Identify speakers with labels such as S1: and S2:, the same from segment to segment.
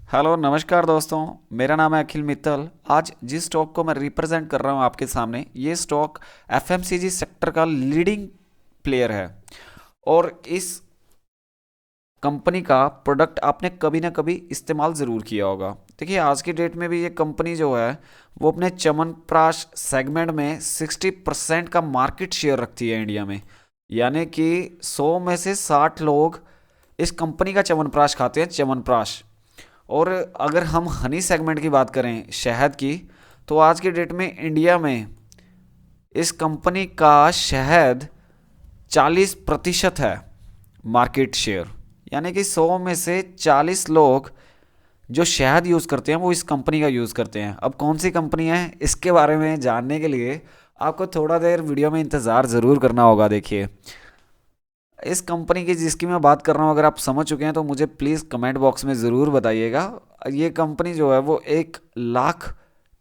S1: Hello नमस्कार दोस्तों। मेरा नाम है अखिल मित्तल। आज जिस स्टॉक को मैं रिप्रेजेंट कर रहा हूँ आपके सामने, ये स्टॉक एफएमसीजी सेक्टर का लीडिंग प्लेयर है। और इस कंपनी का प्रोडक्ट आपने कभी ना कभी इस्तेमाल ज़रूर किया होगा। देखिए, आज की डेट में भी ये कंपनी जो है वो अपने च्यवनप्राश सेगमेंट में 60% का मार्केट शेयर रखती है इंडिया में। यानी कि 100 में से 60 लोग इस कंपनी का च्यवनप्राश खाते हैं, च्यवनप्राश। और अगर हम हनी सेगमेंट की बात करें, शहद की, तो आज की डेट में इंडिया में इस कंपनी का शहद 40% है मार्केट शेयर। यानी कि 100 में से 40 लोग जो शहद यूज़ करते हैं वो इस कंपनी का यूज़ करते हैं। अब कौन सी कंपनी है, इसके बारे में जानने के लिए आपको थोड़ा देर वीडियो में इंतज़ार ज़रूर करना होगा। देखिए, इस कंपनी की जिसकी मैं बात कर रहा हूँ, अगर आप समझ चुके हैं तो मुझे प्लीज़ कमेंट बॉक्स में ज़रूर बताइएगा। ये कंपनी जो है वो 1 लाख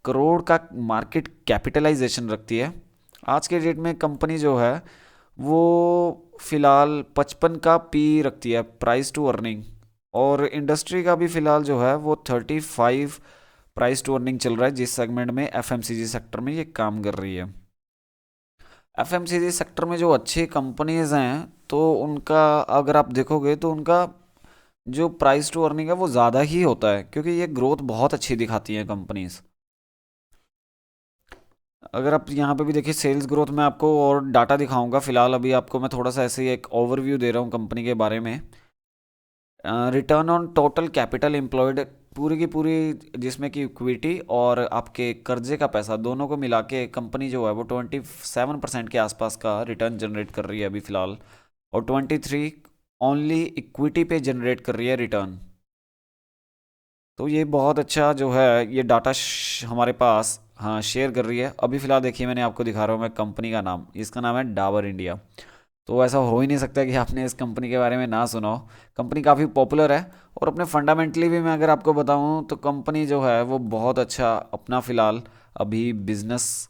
S1: करोड़ का मार्केट कैपिटलाइजेशन रखती है। आज के डेट में कंपनी जो है वो फ़िलहाल 55 का पी रखती है, प्राइस टू अर्निंग। और इंडस्ट्री का भी फ़िलहाल जो है वो 35 प्राइस टू अर्निंग चल रहा है, जिस सेगमेंट में एफएमसीजी सेक्टर में ये काम कर रही है। एफएमसीजी सेक्टर में जो अच्छी कंपनीज हैं, तो उनका अगर आप देखोगे तो उनका जो प्राइस टू अर्निंग है वो ज़्यादा ही होता है, क्योंकि ये ग्रोथ बहुत अच्छी दिखाती हैं कंपनीज। अगर आप यहाँ पे भी देखिए, सेल्स ग्रोथ में आपको और डाटा दिखाऊंगा। फिलहाल अभी आपको मैं थोड़ा सा ऐसे ही एक ओवरव्यू दे रहा हूँ कंपनी के बारे में। Return on total capital employed पूरी की पूरी, जिसमें कि इक्विटी और आपके कर्जे का पैसा दोनों को मिला के कंपनी जो है वो 27% के आसपास का रिटर्न जनरेट कर रही है अभी फ़िलहाल। और 23 ओनली इक्विटी पे जनरेट कर रही है रिटर्न। तो ये बहुत अच्छा जो है ये डाटा हमारे पास हाँ शेयर कर रही है अभी फ़िलहाल। देखिए, मैंने आपको दिखा रहा हूँ मैं कंपनी का नाम, इसका नाम है डाबर इंडिया। तो ऐसा हो ही नहीं सकता कि आपने इस कंपनी के बारे में ना सुना हो। कंपनी काफ़ी पॉपुलर है। और अपने फंडामेंटली भी मैं अगर आपको बताऊं तो कंपनी जो है वो बहुत अच्छा अपना फ़िलहाल अभी बिजनेस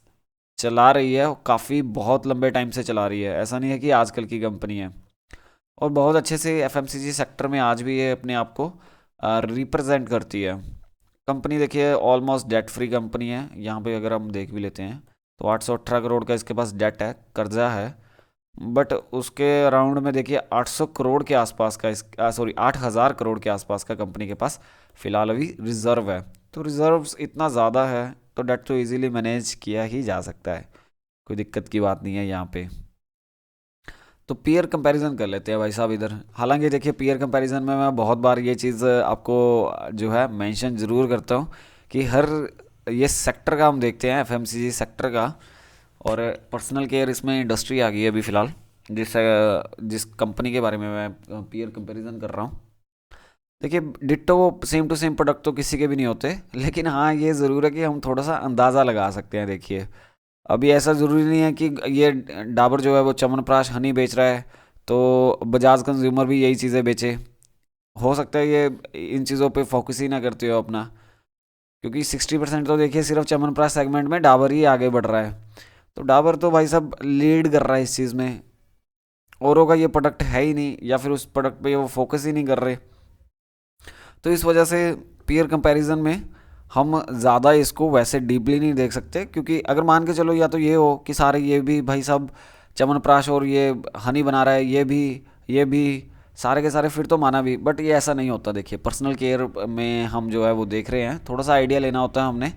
S1: चला रही है, और काफ़ी बहुत लंबे टाइम से चला रही है। ऐसा नहीं है कि आजकल की कंपनी है। और बहुत अच्छे से एफएमसीजी सेक्टर में आज भी ये अपने आप को रिप्रेजेंट करती है। कंपनी देखिए ऑलमोस्ट डेट फ्री कंपनी है। यहाँ पे अगर हम देख भी लेते हैं तो 818 करोड़ का इसके पास डेट है, कर्जा है। बट उसके अराउंड में देखिए 800 करोड़ के आसपास का इस 8,000 करोड़ के आसपास का कंपनी के पास फिलहाल अभी रिजर्व है। तो रिजर्व्स इतना ज़्यादा है तो डेट तो इजीली मैनेज किया ही जा सकता है, कोई दिक्कत की बात नहीं है यहाँ पे। तो पीयर कंपैरिजन कर लेते हैं भाई साहब इधर। हालांकि देखिए, पीयर कंपैरिजन में मैं बहुत बार ये चीज़ आपको जो है मेंशन ज़रूर करता हूँ कि हर ये सेक्टर का हम देखते हैं, एफएमसीजी सेक्टर का। और पर्सनल केयर इसमें इंडस्ट्री आ गई है अभी फ़िलहाल, जिस कंपनी के बारे में मैं पीयर कंपैरिजन कर रहा हूँ। देखिए, ditto same to same product तो किसी के भी नहीं होते, लेकिन हाँ ये ज़रूर है कि हम थोड़ा सा अंदाज़ा लगा सकते हैं। देखिए, अभी ऐसा ज़रूरी नहीं है कि ये डाबर जो है वो च्यवनप्राश हनी बेच रहा है तो बजाज कंज्यूमर भी यही चीज़ें बेचे। हो सकता है ये इन चीज़ों पे फोकस ही ना करते हो अपना, क्योंकि 60% तो देखिए सिर्फ च्यवनप्राश सेगमेंट में डाबर ही आगे बढ़ रहा है। तो डाबर तो भाई साहब लीड कर रहा है इस चीज़ में। औरों का ये प्रोडक्ट है ही नहीं, या फिर उस प्रोडक्ट पे वो फोकस ही नहीं कर रहे। तो इस वजह से पीयर कंपैरिजन में हम ज़्यादा इसको वैसे डीपली नहीं देख सकते, क्योंकि अगर मान के चलो या तो ये हो कि सारे ये भी भाई साहब च्यवनप्राश और ये हनी बना रहा है, ये भी सारे के सारे, फिर तो माना भी। बट ये ऐसा नहीं होता। देखिए, पर्सनल केयर में हम जो है वो देख रहे हैं, थोड़ा सा आइडिया लेना होता है हमने।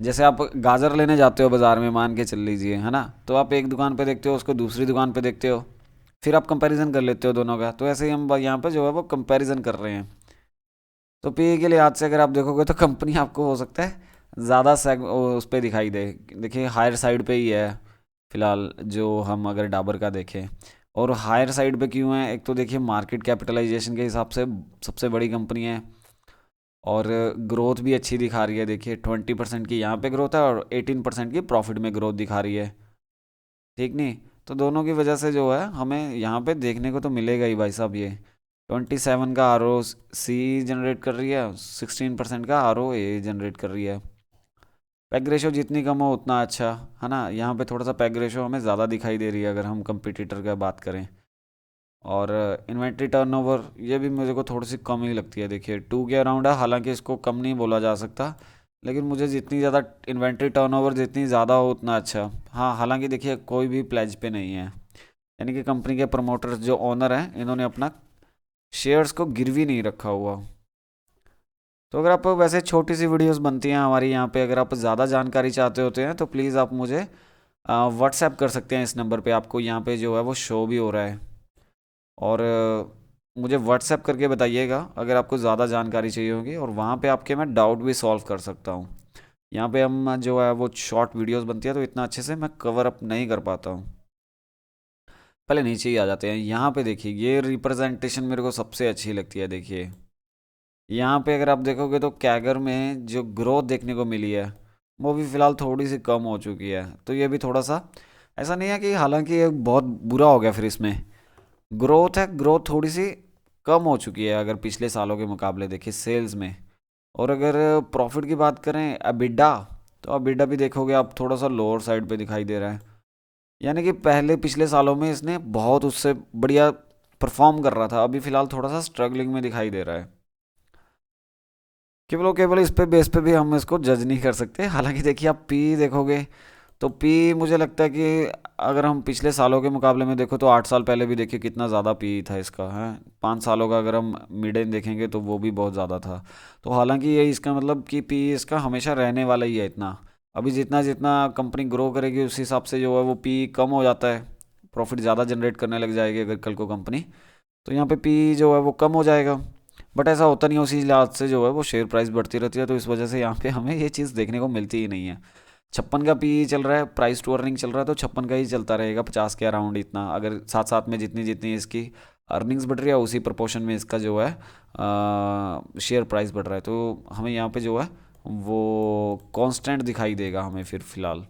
S1: जैसे आप गाजर लेने जाते हो बाज़ार में, मान के चल लीजिए, है ना, तो आप एक दुकान पे देखते हो, उसको दूसरी दुकान पे देखते हो, फिर आप कंपैरिजन कर लेते हो दोनों का। तो ऐसे ही हम यहाँ पे जो है वो कंपैरिजन कर रहे हैं। तो पी के लिहाज से अगर आप देखोगे तो कंपनी आपको हो सकता है ज़्यादा उस पर दिखाई दे। देखिए, हायर साइड पे ही है फिलहाल, जो हम अगर डाबर का देखें। और हायर साइड पे क्यों है, एक तो देखिए मार्केट कैपिटलाइजेशन के हिसाब से सबसे बड़ी कंपनी है। और ग्रोथ भी अच्छी दिखा रही है। देखिए, 20% की यहाँ पे ग्रोथ है और 18% की प्रॉफिट में ग्रोथ दिखा रही है। ठीक नहीं? तो दोनों की वजह से जो है हमें यहाँ पे देखने को तो मिलेगा ही भाई साहब। ये 27 का आर ओ सी जनरेट कर रही है, 16% का आर ओ ए जनरेट कर रही है। पैग रेशो जितनी कम हो उतना अच्छा, है ना। यहाँ पे थोड़ा सा पैग रेशो हमें ज़्यादा दिखाई दे रही है अगर हम कंपिटिटर का बात करें। और इन्वेंट्री टर्नओवर ये भी मुझे को थोड़ी सी कम ही लगती है, देखिए 2 के अराउंड है, हालांकि इसको कम नहीं बोला जा सकता, लेकिन मुझे जितनी ज़्यादा इन्वेंट्री टर्नओवर जितनी ज़्यादा हो उतना अच्छा। हाँ, हालांकि देखिए कोई भी प्लेज पे नहीं है, यानी कि कंपनी के प्रमोटर्स जो ओनर हैं इन्होंने अपना शेयर्स को गिरवी नहीं रखा हुआ। तो अगर आप वैसे छोटी सी वीडियोस बनती हैं हमारी यहाँ पे, अगर आप ज़्यादा जानकारी चाहते होते हैं तो प्लीज़ आप मुझे व्हाट्सएप कर सकते हैं, इस नंबर पे आपको यहाँ पे जो है वो शो भी हो रहा है। और मुझे व्हाट्सएप करके बताइएगा अगर आपको ज़्यादा जानकारी चाहिए होगी, और वहाँ पे आपके मैं डाउट भी सॉल्व कर सकता हूँ। यहाँ पे हम जो है वो शॉर्ट वीडियोस बनती है तो इतना अच्छे से मैं कवर अप नहीं कर पाता हूँ। पहले नीचे ही आ जाते हैं, यहाँ पे देखिए ये रिप्रेजेंटेशन मेरे को सबसे अच्छी लगती है। देखिए यहाँ पे अगर आप देखोगे तो कैगर में जो ग्रोथ देखने को मिली है वो भी फ़िलहाल थोड़ी सी कम हो चुकी है, तो ये भी थोड़ा सा ऐसा नहीं है कि हालांकि ये बहुत बुरा हो गया फिर इसमें ग्रोथ है, ग्रोथ थोड़ी सी कम हो चुकी है अगर पिछले सालों के मुकाबले देखिए सेल्स में। और अगर प्रॉफिट की बात करें अबिडा, तो अबिडा भी देखोगे आप थोड़ा सा लोअर साइड पे दिखाई दे रहा है, यानी कि पहले पिछले सालों में इसने बहुत उससे बढ़िया परफॉर्म कर रहा था, अभी फ़िलहाल थोड़ा सा स्ट्रगलिंग में दिखाई दे रहा है। केवल और केवल इस पे बेस पे भी हम इसको जज नहीं कर सकते, हालांकि देखिए आप पी देखोगे तो पी मुझे लगता है कि अगर हम पिछले सालों के मुकाबले में देखो तो 8 साल पहले भी देखिए कितना ज़्यादा पी था इसका है, 5 सालों का अगर हम मिडेन देखेंगे तो वो भी बहुत ज़्यादा था। तो हालांकि ये इसका मतलब कि पी इसका हमेशा रहने वाला ही है इतना, अभी जितना जितना कंपनी ग्रो करेगी उस हिसाब से जो है वो पी कम हो जाता है, प्रॉफिट ज़्यादा जनरेट करने लग जाएगी अगर कल को कंपनी, तो यहाँ पे पी जो है वो कम हो जाएगा। बट ऐसा होता नहीं है, उसी लिहाज से जो है वो शेयर प्राइस बढ़ती रहती है, तो इस वजह से यहाँ पे हमें ये चीज़ देखने को मिलती ही नहीं है। 56 का पी चल रहा है, प्राइस टू अर्निंग चल रहा है, तो 56 का ही चलता रहेगा, 50 के अराउंड इतना, अगर साथ साथ में जितनी जितनी इसकी अर्निंग्स बढ़ रही है उसी प्रोपोर्शन में इसका जो है शेयर प्राइस बढ़ रहा है, तो हमें यहाँ पे जो है वो कांस्टेंट दिखाई देगा हमें फिर फ़िलहाल,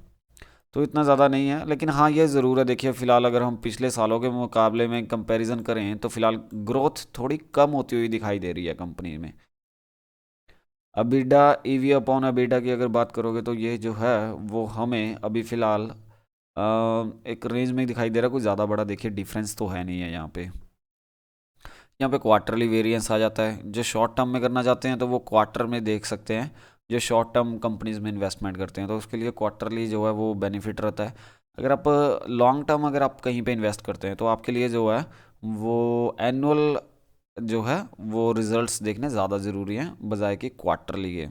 S1: तो इतना ज़्यादा नहीं है। लेकिन हाँ ये ज़रूर है, देखिए फ़िलहाल अगर हम पिछले सालों के मुकाबले में कंपैरिजन करें तो फ़िलहाल ग्रोथ थोड़ी कम होती हुई दिखाई दे रही है कंपनी में। अबीडा ईवी अपॉन अबीडा की अगर बात करोगे तो ये जो है वो हमें अभी फ़िलहाल एक रेंज में ही दिखाई दे रहा है, कोई ज़्यादा बड़ा देखिए डिफरेंस तो है नहीं है यहाँ पे। यहाँ पे क्वार्टरली वेरिएंस आ जाता है, जो शॉर्ट टर्म में करना चाहते हैं तो वो क्वार्टर में देख सकते हैं, जो शॉर्ट टर्म कंपनीज में इन्वेस्टमेंट करते हैं तो उसके लिए क्वार्टरली जो है वो बेनिफिट रहता है। अगर आप लॉन्ग टर्म अगर आप कहीं पे इन्वेस्ट करते हैं तो आपके लिए जो है वो एनुअल जो है वो रिजल्ट्स देखने ज़्यादा ज़रूरी हैं बजाय कि क्वार्टरली के।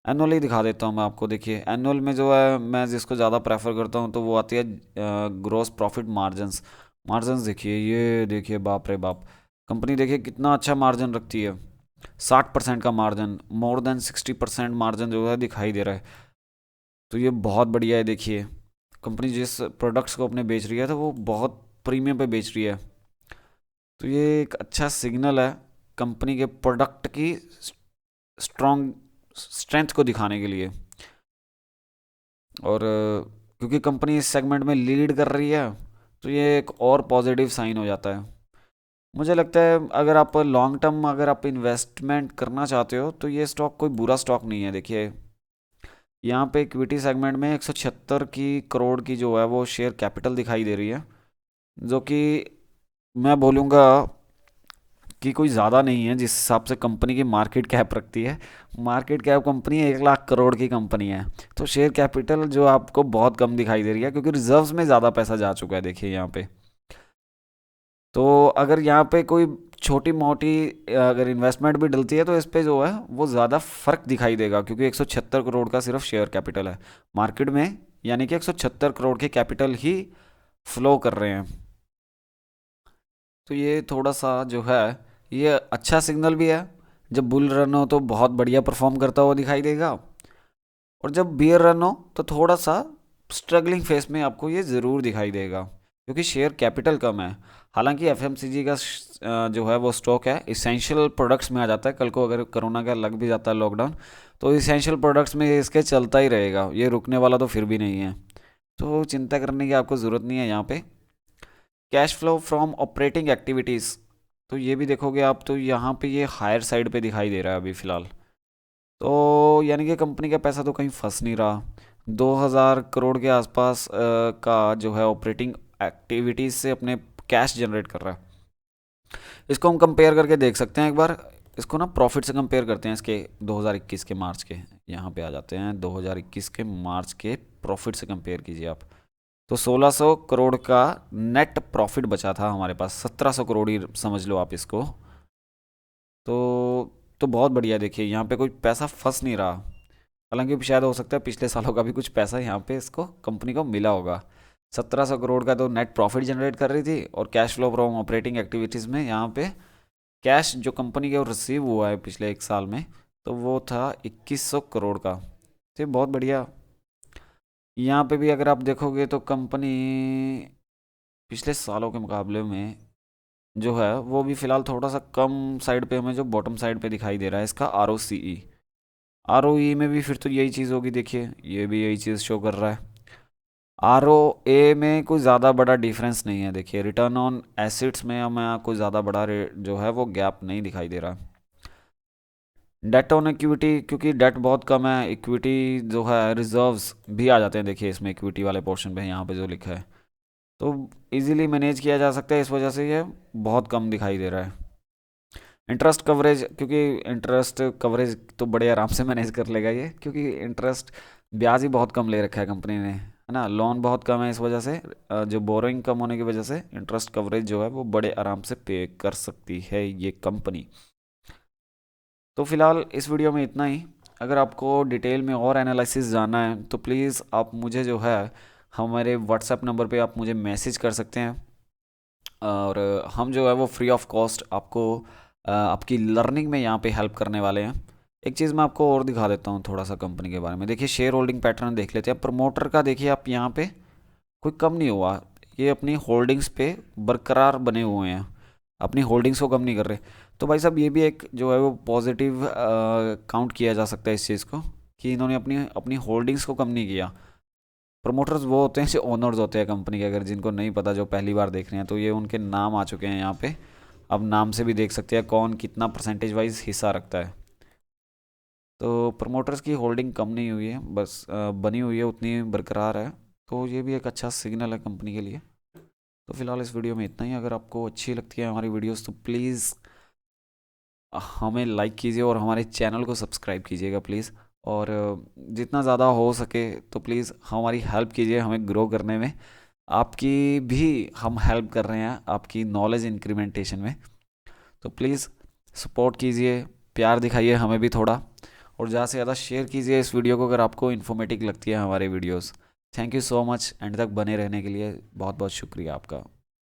S1: एनुअल ही दिखा देता हूँ मैं आपको, देखिए एनुअल में जो है मैं जिसको ज़्यादा प्रेफर करता हूँ तो वो आती है ग्रोस प्रॉफिट मार्जिन्स। मार्जिन्स देखिए, ये देखिए बाप रे बाप, कंपनी देखिए कितना अच्छा मार्जिन रखती है, 60% का मार्जिन, मोर देन 60% मार्जिन जो है दिखाई दे रहा है, तो ये बहुत बढ़िया है। देखिए कंपनी जिस प्रोडक्ट्स को अपने बेच रही है तो वो बहुत प्रीमियम पे बेच रही है, तो ये एक अच्छा सिग्नल है कंपनी के प्रोडक्ट की स्ट्रॉन्ग स्ट्रेंथ को दिखाने के लिए। और क्योंकि कंपनी इस सेगमेंट में लीड कर रही है तो ये एक और पॉजिटिव साइन हो जाता है। मुझे लगता है अगर आप लॉन्ग टर्म अगर आप इन्वेस्टमेंट करना चाहते हो तो ये स्टॉक कोई बुरा स्टॉक नहीं है। देखिए यहाँ पे इक्विटी सेगमेंट में 176 की करोड़ की जो है वो शेयर कैपिटल दिखाई दे रही है, जो कि मैं बोलूँगा कि कोई ज़्यादा नहीं है जिस हिसाब से कंपनी की मार्केट कैप रखती है। Market cap company 1 lakh crore की कंपनी है, तो शेयर कैपिटल जो आपको बहुत कम दिखाई दे रही है क्योंकि रिजर्व्स में ज़्यादा पैसा जा चुका है देखिए यहाँ पे। तो अगर यहाँ पे कोई छोटी मोटी अगर इन्वेस्टमेंट भी डलती है तो इस पे जो है वो ज़्यादा फर्क दिखाई देगा, क्योंकि 176 करोड़ का सिर्फ शेयर कैपिटल है मार्केट में, यानी कि 176 करोड़ के कैपिटल ही फ्लो कर रहे हैं। तो ये थोड़ा सा जो है ये अच्छा सिग्नल भी है, जब बुल रन हो तो बहुत बढ़िया परफॉर्म करता हुआ दिखाई देगा, और जब बियर रन हो तो थोड़ा सा स्ट्रगलिंग फेस में आपको ये ज़रूर दिखाई देगा क्योंकि शेयर कैपिटल कम है। हालांकि एफएमसीजी का जो है वो स्टॉक है इसेंशियल प्रोडक्ट्स में आ जाता है, कल को अगर कोरोना का लग भी जाता है लॉकडाउन तो इसेंशियल प्रोडक्ट्स में इसके चलता ही रहेगा, ये रुकने वाला तो फिर भी नहीं है, तो चिंता करने की आपको ज़रूरत नहीं है यहाँ पे। Cash flow from operating activities, तो ये भी देखोगे आप तो यहाँ पे ये हायर साइड पे दिखाई दे रहा है अभी फ़िलहाल, तो यानी कि कंपनी का पैसा तो कहीं फंस नहीं रहा। 2000 करोड़ के आसपास का जो है ऑपरेटिंग एक्टिविटीज़ से अपने कैश जनरेट कर रहा है, इसको हम कंपेयर करके देख सकते हैं एक बार। इसको ना प्रॉफिट से कंपेयर करते हैं इसके 2021 के मार्च के। यहाँ पे आ जाते हैं 2021 के मार्च के प्रॉफिट से कंपेयर कीजिए आप। तो 1600 करोड़ का नेट प्रॉफिट बचा था हमारे पास, 1700 करोड़ ही समझ लो आप इसको। तो बहुत बढ़िया। देखिए यहाँ पे कोई पैसा फंस नहीं रहा। हालांकि शायद हो सकता है पिछले सालों का भी कुछ पैसा यहाँ पे इसको कंपनी को मिला होगा। 1700 करोड़ का तो नेट प्रॉफिट जनरेट कर रही थी, और cash flow from operating activities में यहाँ पे कैश जो कंपनी के रिसीव हुआ है पिछले एक साल में, तो वो था 2100 करोड़ का। तो ये बहुत बढ़िया। यहाँ पे भी अगर आप देखोगे तो कंपनी पिछले सालों के मुकाबले में जो है वो भी फ़िलहाल थोड़ा सा कम साइड पे हमें जो बॉटम साइड पे दिखाई दे रहा है इसका आर ओ सी ई। आर ओ ई में भी फिर तो यही चीज़ होगी। देखिए ये भी यही चीज़ शो कर रहा है। आर ओ ए में कोई ज़्यादा बड़ा डिफरेंस नहीं है। देखिए रिटर्न ऑन एसिड्स में हमें कोई ज़्यादा बड़ा जो है वो गैप नहीं दिखाई दे रहा। डेट ऑन इक्विटी, क्योंकि डेट बहुत कम है, इक्विटी जो है रिजर्व्स भी आ जाते हैं। देखिए इसमें इक्विटी वाले पोर्शन पे यहाँ पे जो लिखा है, तो इजीली मैनेज किया जा सकता है, इस वजह से ये बहुत कम दिखाई दे रहा है। इंटरेस्ट कवरेज, क्योंकि इंटरेस्ट कवरेज तो बड़े आराम से मैनेज कर लेगा ये, क्योंकि इंटरेस्ट ब्याज ही बहुत कम ले रखा है कंपनी ने, है ना। लोन बहुत कम है, इस वजह से जो बोरोइंग कम होने की वजह से इंटरेस्ट कवरेज जो है वो बड़े आराम से पे कर सकती है ये कंपनी। तो फिलहाल इस वीडियो में इतना ही। अगर आपको डिटेल में और एनालिसिस जानना है तो प्लीज़ आप मुझे जो है हमारे व्हाट्सएप नंबर पे आप मुझे मैसेज कर सकते हैं, और हम जो है वो फ्री ऑफ कॉस्ट आपको आपकी लर्निंग में यहाँ पे हेल्प करने वाले हैं। एक चीज़ मैं आपको और दिखा देता हूँ थोड़ा सा कंपनी के बारे में। देखिए शेयर होल्डिंग पैटर्न देख लेते हैं। प्रमोटर का देखिए आप यहाँ पे कोई कम नहीं हुआ, ये अपनी होल्डिंग्स पे बरकरार बने हुए हैं, अपनी होल्डिंग्स को कम नहीं कर रहे। तो भाई साहब ये भी एक जो है वो पॉजिटिव काउंट किया जा सकता है इस चीज़ को, कि इन्होंने अपनी अपनी होल्डिंग्स को कम नहीं किया। प्रमोटर्स वो होते हैं जो ओनर्स होते हैं कंपनी के, अगर जिनको नहीं पता, जो पहली बार देख रहे हैं, तो ये उनके नाम आ चुके हैं यहाँ पे। अब नाम से भी देख सकते हैं कौन कितना परसेंटेज वाइज हिस्सा रखता है। तो प्रमोटर्स की होल्डिंग कम नहीं हुई है, बस बनी हुई है, उतनी बरकरार है। तो ये भी एक अच्छा सिग्नल है कंपनी के लिए। तो फिलहाल इस वीडियो में इतना ही। अगर आपको अच्छी लगती है हमारी वीडियोस तो प्लीज़ हमें लाइक कीजिए और हमारे चैनल को सब्सक्राइब कीजिएगा प्लीज़। और जितना ज़्यादा हो सके तो प्लीज़ हमारी हेल्प कीजिए हमें ग्रो करने में। आपकी भी हम हेल्प कर रहे हैं आपकी नॉलेज इंक्रीमेंटेशन में। तो प्लीज़ सपोर्ट कीजिए, प्यार दिखाइए हमें भी थोड़ा, और ज़्यादा से ज़्यादा शेयर कीजिए इस वीडियो को अगर आपको इन्फॉर्मेटिव लगती है हमारे videos. Thank you so much, and तक बने रहने के लिए बहुत बहुत शुक्रिया आपका।